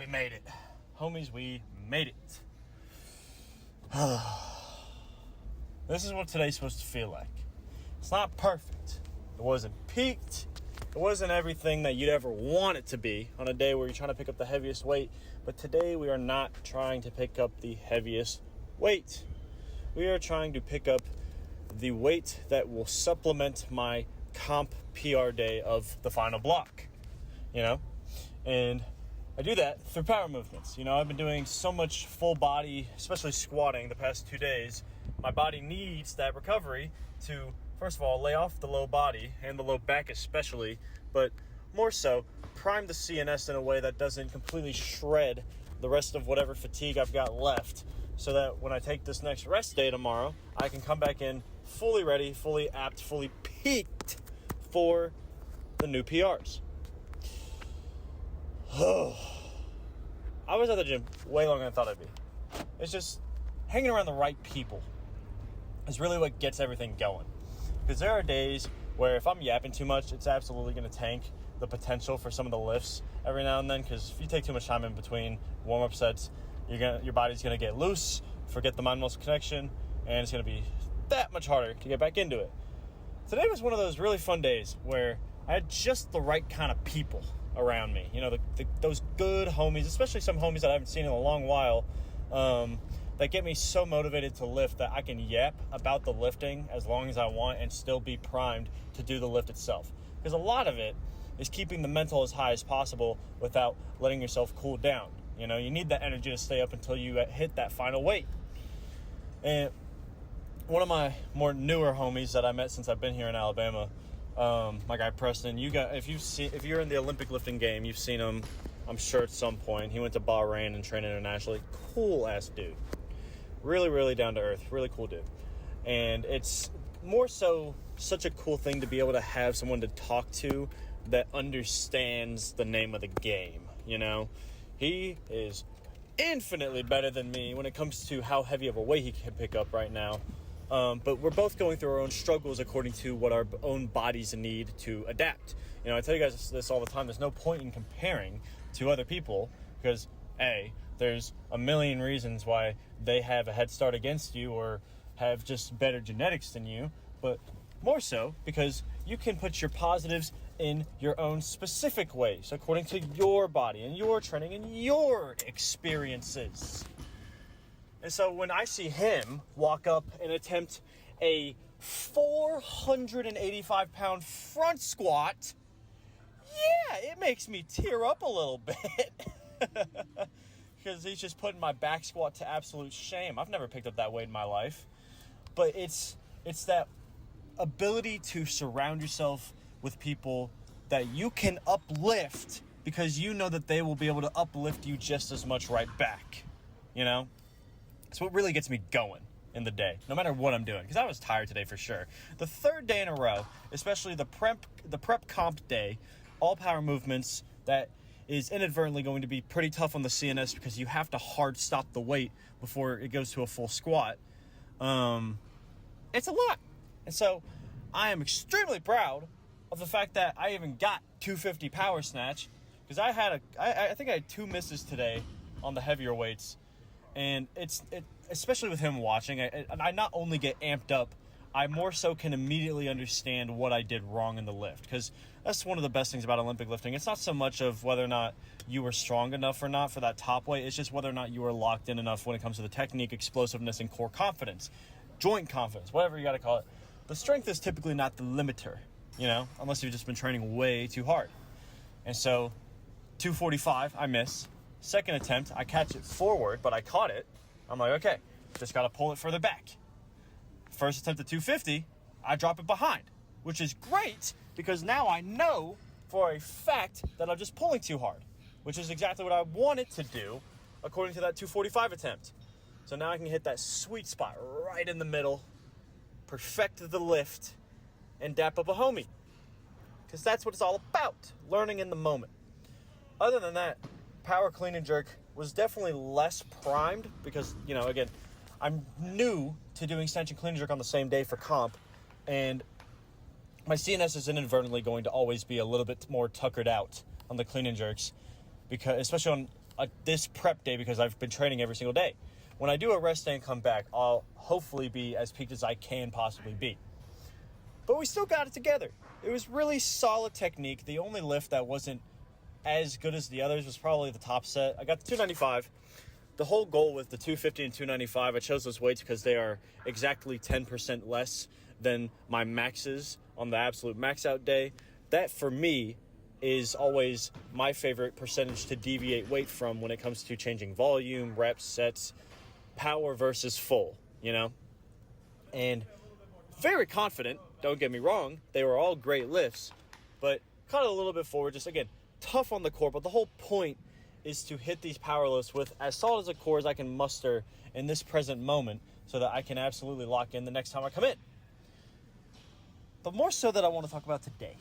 we made it. Homies, we made it. This is what today's supposed to feel like. It's not perfect. It wasn't peaked. It wasn't everything that you'd ever want it to be on a day where you're trying to pick up the heaviest weight. But today we are not trying to pick up the heaviest weight. We are trying to pick up the weight that will supplement my comp PR day of the final block. And I do that through power movements. I've been doing so much full body, especially squatting the past 2 days. My body needs that recovery to, first of all, lay off the low body and the low back especially, but more so, prime the CNS in a way that doesn't completely shred the rest of whatever fatigue I've got left, so that when I take this next rest day tomorrow, I can come back in fully ready, fully apt, fully peaked for the new PRs. I was at the gym way longer than I thought I'd be. It's just hanging around the right people is really what gets everything going. Because there are days where if I'm yapping too much, it's absolutely going to tank the potential for some of the lifts every now and then. Because if you take too much time in between warm-up sets, your body's going to get loose, forget the mind-muscle connection, and it's going to be that much harder to get back into it. Today was one of those really fun days where I had just the right kind of people around me. Those good homies, especially some homies that I haven't seen in a long while, that get me so motivated to lift that I can yap about the lifting as long as I want and still be primed to do the lift itself. Because a lot of it is keeping the mental as high as possible without letting yourself cool down. You need that energy to stay up until you hit that final weight. And one of my more newer homies that I met since I've been here in Alabama, my guy Preston, if you're in the Olympic lifting game, you've seen him, I'm sure, at some point. He went to Bahrain and trained internationally. Cool ass dude. Really, really down to earth. Really cool dude. And it's more so such a cool thing to be able to have someone to talk to that understands the name of the game. He is infinitely better than me when it comes to how heavy of a weight he can pick up right now. But we're both going through our own struggles according to what our own bodies need to adapt. I tell you guys this all the time. There's no point in comparing to other people because, A, there's a million reasons why they have a head start against you or have just better genetics than you, but more so because you can put your positives in your own specific ways according to your body and your training and your experiences. And so when I see him walk up and attempt a 485-pound front squat, yeah, it makes me tear up a little bit. Because he's just putting my back squat to absolute shame. I've never picked up that weight in my life. But it's that ability to surround yourself with people that you can uplift because you know that they will be able to uplift you just as much right back. It's what really gets me going in the day, no matter what I'm doing, because I was tired today for sure. The third day in a row, especially the prep comp day, all power movements, that is inadvertently going to be pretty tough on the CNS because you have to hard stop the weight before it goes to a full squat. It's a lot. And so I am extremely proud of the fact that I even got 250 power snatch, because I think I had 2 misses today on the heavier weights. And especially with him watching, I not only get amped up, I more so can immediately understand what I did wrong in the lift. Because that's one of the best things about Olympic lifting. It's not so much of whether or not you were strong enough or not for that top weight. It's just whether or not you were locked in enough when it comes to the technique, explosiveness, and core confidence. Joint confidence, whatever you got to call it. The strength is typically not the limiter, unless you've just been training way too hard. And so 245, I miss. Second attempt, I catch it forward, but I caught it. I'm like, okay, just got to pull it further back. First attempt at 250, I drop it behind, which is great because now I know for a fact that I'm just pulling too hard, which is exactly what I wanted to do according to that 245 attempt. So now I can hit that sweet spot right in the middle, perfect the lift, and dap up a homie. Because that's what it's all about, learning in the moment. Other than that, power clean and jerk was definitely less primed because, again, I'm new to doing snatch and clean and jerk on the same day for comp, and my CNS is inadvertently going to always be a little bit more tuckered out on the clean and jerks, because especially on this prep day because I've been training every single day. When I do a rest day and come back, I'll hopefully be as peaked as I can possibly be. But we still got it together. It was really solid technique. The only lift that wasn't as good as the others was probably the top set. I got the 295. The whole goal with the 250 and 295, I chose those weights because they are exactly 10% less than my maxes on the absolute max out day. That, for me, is always my favorite percentage to deviate weight from when it comes to changing volume, reps, sets, power versus full, And very confident, don't get me wrong, they were all great lifts, but cut it a little bit forward, just again, tough on the core, but the whole point is to hit these power lifts with as solid as a core as I can muster in this present moment so that I can absolutely lock in the next time I come in. But more so that I want to talk about today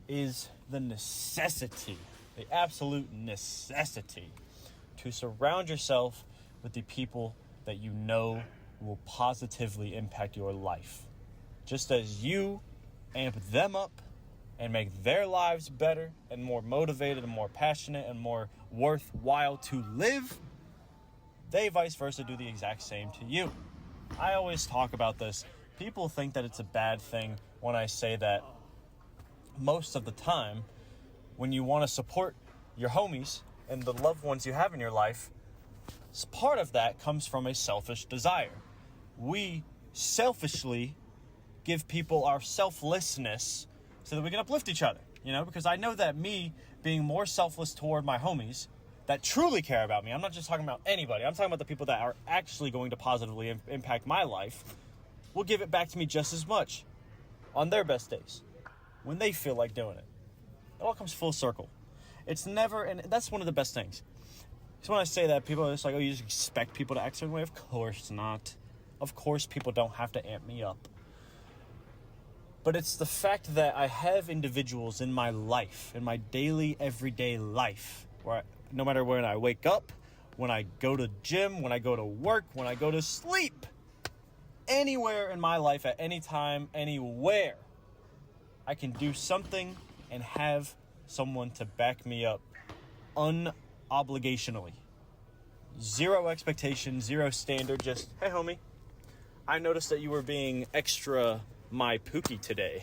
is the necessity, the absolute necessity to surround yourself with the people that you know will positively impact your life. Just as you amp them up and make their lives better and more motivated and more passionate and more worthwhile to live, they vice versa do the exact same to you. I always talk about this. People think that it's a bad thing when I say that most of the time when you want to support your homies and the loved ones you have in your life, part of that comes from a selfish desire. We selfishly give people our selflessness so that we can uplift each other, because I know that me being more selfless toward my homies that truly care about me, I'm not just talking about anybody, I'm talking about the people that are actually going to positively impact my life, will give it back to me just as much on their best days when they feel like doing it. It all comes full circle. It's never, and that's one of the best things. Because when I say that, people are just like, oh, you just expect people to act a certain way? Of course not. Of course people don't have to amp me up. But it's the fact that I have individuals in my life, in my daily, everyday life, where no matter when I wake up, when I go to gym, when I go to work, when I go to sleep, anywhere in my life, at any time, anywhere, I can do something and have someone to back me up unobligationally. Zero expectation, zero standard, just, hey homie, I noticed that you were being extra my pookie today.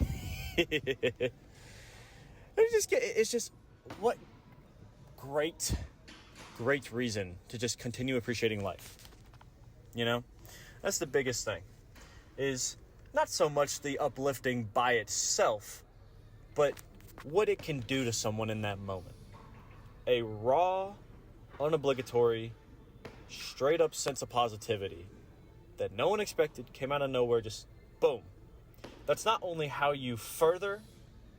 It's just what great reason to just continue appreciating life. That's the biggest thing, is not so much the uplifting by itself, but what it can do to someone in that moment. A raw, unobligatory, straight up sense of positivity that no one expected, came out of nowhere, just boom. That's not only how you further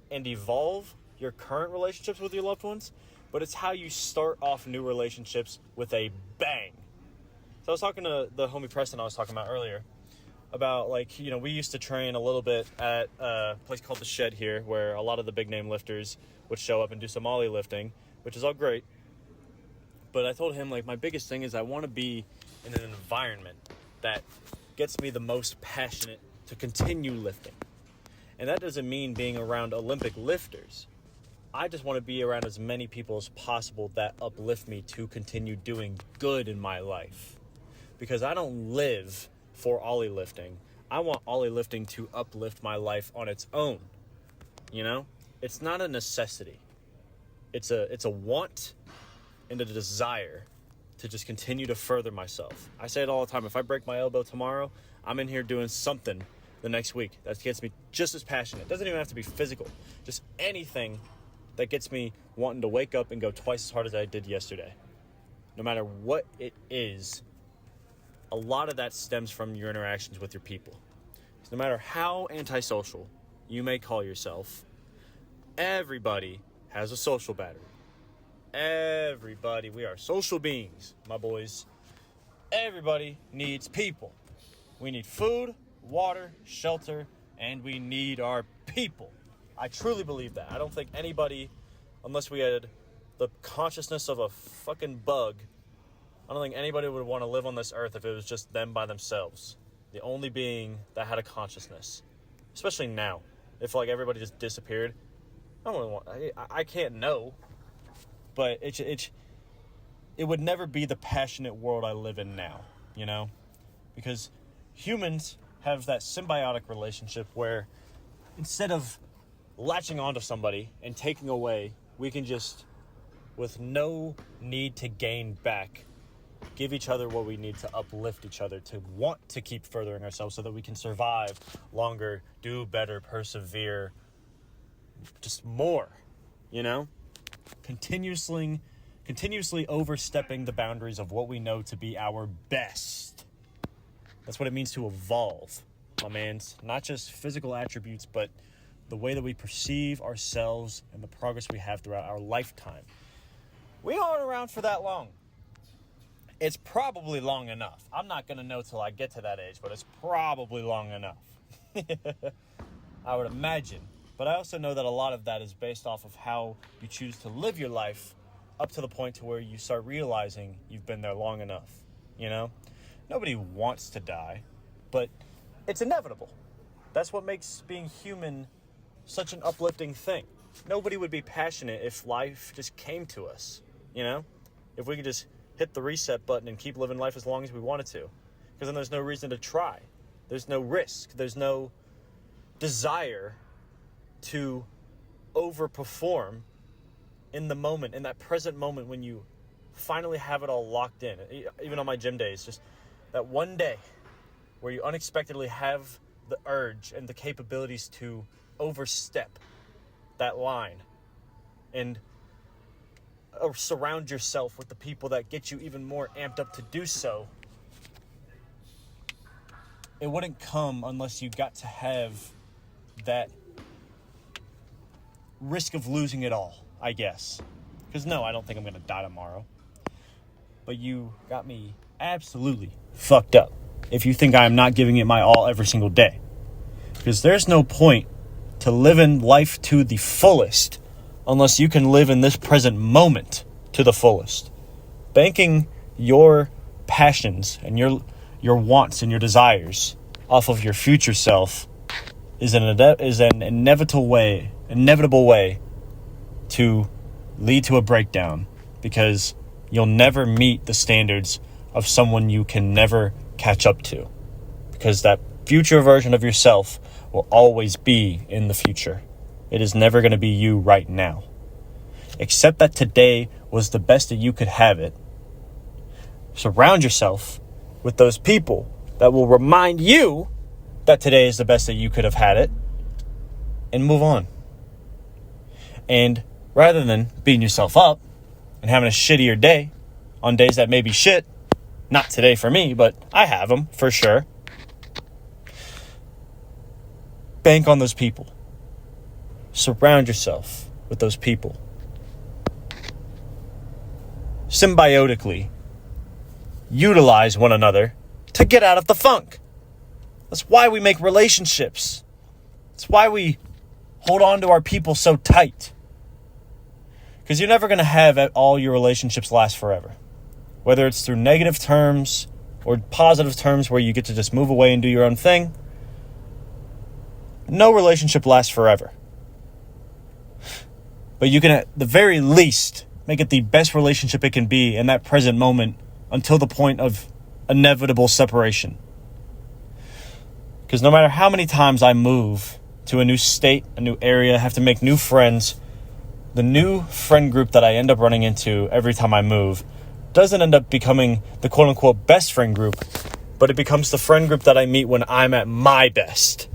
and evolve your current relationships with your loved ones, but it's how you start off new relationships with a bang. So I was talking to the homie Preston I was talking about earlier about, we used to train a little bit at a place called The Shed here, where a lot of the big name lifters would show up and do some ollie lifting, which is all great. But I told him, my biggest thing is I want to be in an environment that gets me the most passionate to continue lifting. And that doesn't mean being around Olympic lifters. I just want to be around as many people as possible that uplift me to continue doing good in my life. Because I don't live for ollie lifting. I want ollie lifting to uplift my life on its own. It's not a necessity. It's a want and a desire to just continue to further myself. I say it all the time. If I break my elbow tomorrow, I'm in here doing something the next week that gets me just as passionate. It doesn't even have to be physical. Just anything that gets me wanting to wake up and go twice as hard as I did yesterday. No matter what it is, a lot of that stems from your interactions with your people. So no matter how antisocial you may call yourself, everybody has a social battery. Everybody, we are social beings, my boys. Everybody needs people. We need food, water, shelter, and we need our people. I truly believe that. I don't think anybody, unless we had the consciousness of a fucking bug, I don't think anybody would want to live on this earth if it was just them by themselves. The only being that had a consciousness. Especially now. If everybody just disappeared, I don't really want, I can't know. But it would never be the passionate world I live in now, you know? Because humans have that symbiotic relationship where instead of latching onto somebody and taking away, we can just, with no need to gain back, give each other what we need to uplift each other, to want to keep furthering ourselves so that we can survive longer, do better, persevere, just more, you know? Continuously overstepping the boundaries of what we know to be our best. That's what it means to evolve, my mans. Not just physical attributes, but the way that we perceive ourselves and the progress we have throughout our lifetime. We aren't around for that long. It's probably long enough. I'm not going to know till I get to that age, but it's probably long enough. I would imagine. But I also know that a lot of that is based off of how you choose to live your life up to the point to where you start realizing you've been there long enough, you know? Nobody wants to die, but it's inevitable. That's what makes being human such an uplifting thing. Nobody would be passionate if life just came to us, you know? If we could just hit the reset button and keep living life as long as we wanted to. Because then there's no reason to try. There's no risk. There's no desire to overperform in the moment, in that present moment when you finally have it all locked in. Even on my gym days, just that one day where you unexpectedly have the urge and the capabilities to overstep that line and surround yourself with the people that get you even more amped up to do so. It wouldn't come unless you got to have that risk of losing it all, I guess. Because no, I don't think I'm going to die tomorrow. But you got me absolutely fucked up if you think I am not giving it my all every single day. Because there's no point to living life to the fullest unless you can live in this present moment to the fullest. Banking your passions and your wants and your desires off of your future self is an inevitable way to lead to a breakdown, because you'll never meet the standards of someone you can never catch up to, because that future version of yourself will always be in the future. It is never going to be you right now. Accept that today was the best that you could have it. Surround yourself with those people that will remind you that today is the best that you could have had it, and move on. And rather than beating yourself up and having a shittier day on days that may be shit, not today for me, but I have them for sure, bank on those people. Surround yourself with those people. Symbiotically utilize one another to get out of the funk. That's why we make relationships. That's why we hold on to our people so tight. Because you're never going to have all your relationships last forever. Whether it's through negative terms or positive terms where you get to just move away and do your own thing, no relationship lasts forever. But you can, at the very least, make it the best relationship it can be in that present moment until the point of inevitable separation. Because no matter how many times I move to a new state, a new area, have to make new friends, the new friend group that I end up running into every time I move doesn't end up becoming the quote-unquote best friend group, but it becomes the friend group that I meet when I'm at my best,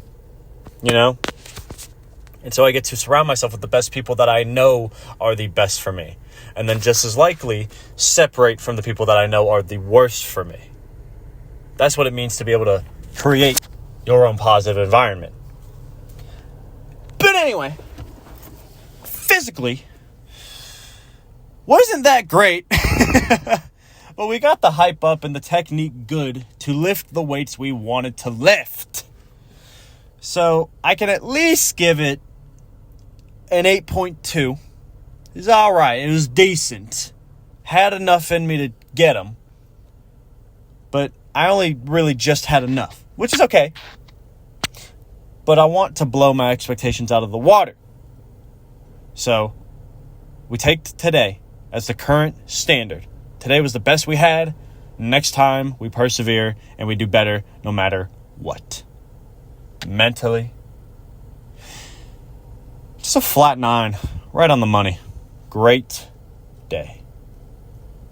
you know? And so I get to surround myself with the best people that I know are the best for me, and then just as likely separate from the people that I know are the worst for me. That's what it means to be able to create your own positive environment. But anyway, physically, wasn't that great. But we got the hype up and the technique good to lift the weights we wanted to lift. So I can at least give it an 8.2. It's all right. It was decent. Had enough in me to get them. But I only really just had enough, which is okay. But I want to blow my expectations out of the water. So we take today as the current standard Today was the best we had. Next time, we persevere and we do better no matter what. Mentally, just a flat 9, right on the money. Great day.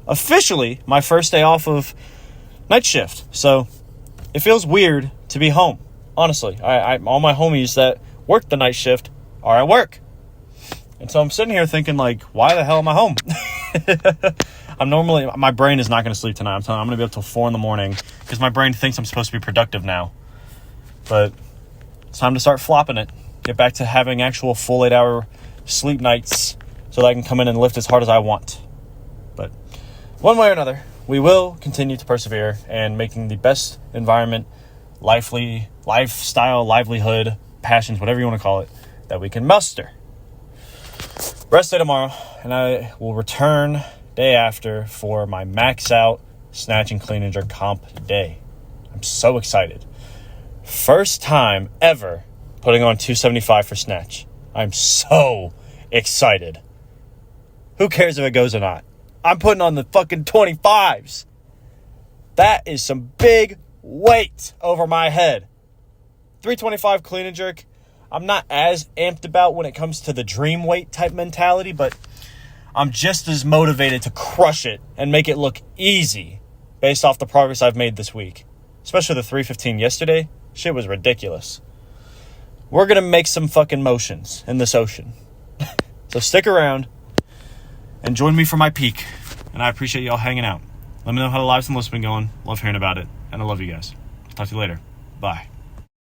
Officially, my first day off of night shift, so it feels weird to be home. Honestly, all my homies that work the night shift are at work. And so I'm sitting here thinking, like, why the hell am I home? My brain is not going to sleep tonight. I'm going to be up till 4 a.m. because my brain thinks I'm supposed to be productive now. But it's time to start flopping it. Get back to having actual full 8-hour sleep nights so that I can come in and lift as hard as I want. But one way or another, we will continue to persevere and making the best environment, lifestyle, livelihood, passions, whatever you want to call it, that we can muster. Rest day tomorrow, and I will return day after for my max out snatch and clean and jerk comp day. I'm so excited. First time ever putting on 275 for snatch. I'm so excited. Who cares if it goes or not? I'm putting on the fucking 25s. That is some big weight over my head. 325 clean and jerk. I'm not as amped about when it comes to the dream weight type mentality, but I'm just as motivated to crush it and make it look easy based off the progress I've made this week. Especially the 315 yesterday. Shit was ridiculous. We're going to make some fucking motions in this ocean. So stick around and join me for my peak. And I appreciate y'all hanging out. Let me know how the lives and lists been going. Love hearing about it. And I love you guys. Talk to you later. Bye.